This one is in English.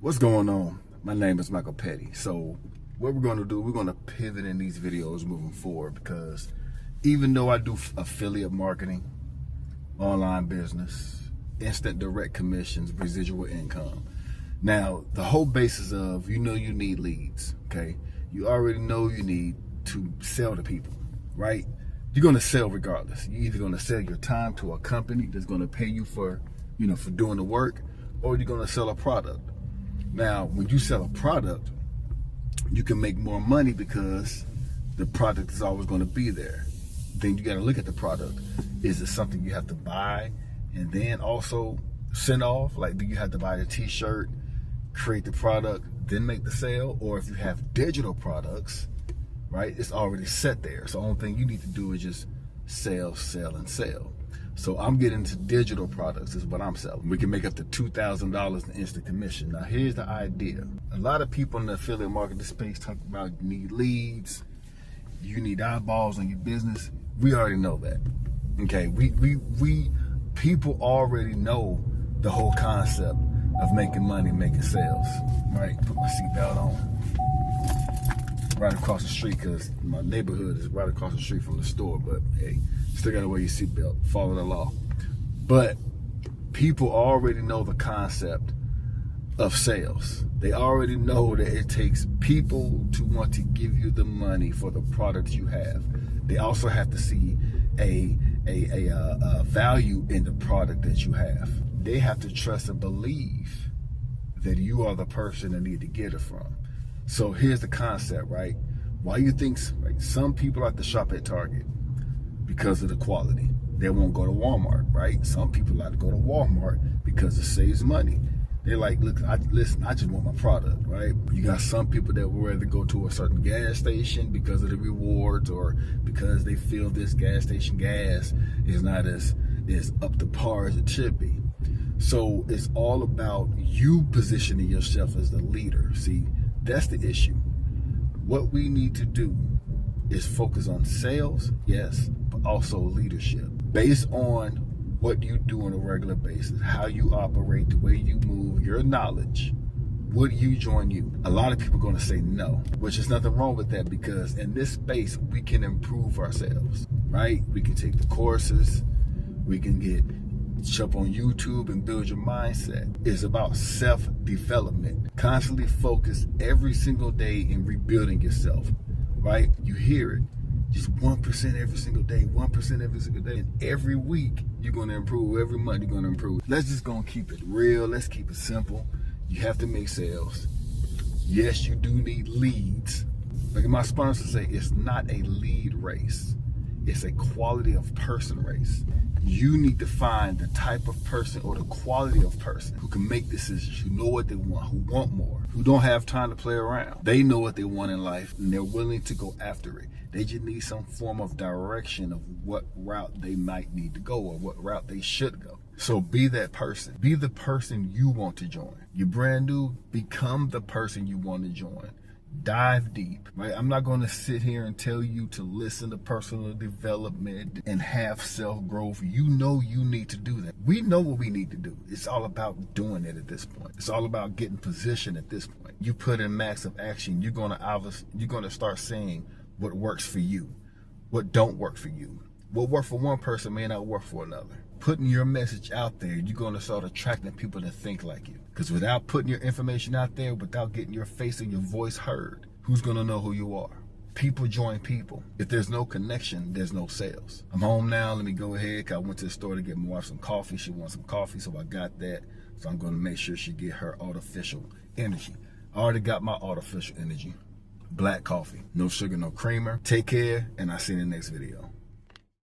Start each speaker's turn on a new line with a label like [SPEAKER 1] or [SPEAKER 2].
[SPEAKER 1] What's going on? My name is Michael Petty. So what we're going to do, we're going to pivot in these videos moving forward, because even though I do affiliate marketing, online business, instant direct commissions, residual income. Now, the whole basis of, you need leads, okay? You already know you need to sell to people, right? You're going to sell regardless. You're either going to sell your time to a company that's going to pay you for, for doing the work, or you're going to sell a product. Now, when you sell a product, you can make more money because the product is always going to be there. Then you got to look at the product. Is it something you have to buy and then also send off? Like, do you have to buy the t-shirt, create the product, then make the sale? Or if you have digital products, right, it's already set there. So the only thing you need to do is just sell, and sell. So I'm getting into digital products is what I'm selling. We can make up to $2,000 in instant commission. Now here's the idea. A lot of people in the affiliate marketing space talk about you need leads, you need eyeballs on your business. We already know that. Okay, we people already know the whole concept of making money, making sales. Right? Put my seatbelt on. Right across the street, because my neighborhood is right across the street from the store, but hey, still gotta wear your seatbelt, follow the law. But people already know the concept of sales. They already know that it takes people to want to give you the money for the products you have. They also have to see a value in the product that you have. They have to trust and believe that you are the person they need to get it from. So here's the concept, right? Why you think, right, some people like to shop at Target because of the quality. They won't go to Walmart, right? Some people like to go to Walmart because it saves money. They're like, look, I just want my product, right? You got some people that would rather go to a certain gas station because of the rewards, or because they feel this gas station gas is not as up to par as it should be. So it's all about you positioning yourself as the leader. See, that's the issue. What we need to do is focus on sales, yes, but also leadership. Based on what you do on a regular basis, how you operate, the way you move, your knowledge, would you join you? A lot of people are going to say no, which is nothing wrong with that, because in this space, we can improve ourselves, right? We can take the courses, we can jump on YouTube and build your mindset. It's about self-development. Constantly focus every single day in rebuilding yourself, right? You hear it. Just 1% every single day, 1% every single day. And every week, you're going to improve. Every month, you're going to improve. Let's just go and keep it real. Let's keep it simple. You have to make sales. Yes, you do need leads. Like my sponsors say, it's not a lead race. It's a quality of person race. You need to find the type of person or the quality of person who can make decisions, who know what they want, who want more, who don't have time to play around. They know what they want in life and they're willing to go after it. They just need some form of direction of what route they might need to go or what route they should go. So be that person. Be the person you want to join. You're brand new, become the person you want to join. Dive deep, right? I'm not going to sit here and tell you to listen to personal development and have self-growth. You know you need to do that. We know what we need to do. It's all about doing it at this point. It's all about getting position at this point. You put in massive action, you're going to start seeing what works for you, what don't work for you. What works for one person may not work for another. Putting your message out there, you're going to start attracting people that think like you. Because without putting your information out there, without getting your face and your voice heard, who's going to know who you are? People join people. If there's no connection, there's no sales. I'm home now. Let me go ahead. I went to the store to get my wife some coffee. She wants some coffee, so I got that. So I'm going to make sure she get her artificial energy. I already got my artificial energy. Black coffee. No sugar, no creamer. Take care, and I'll see you in the next video.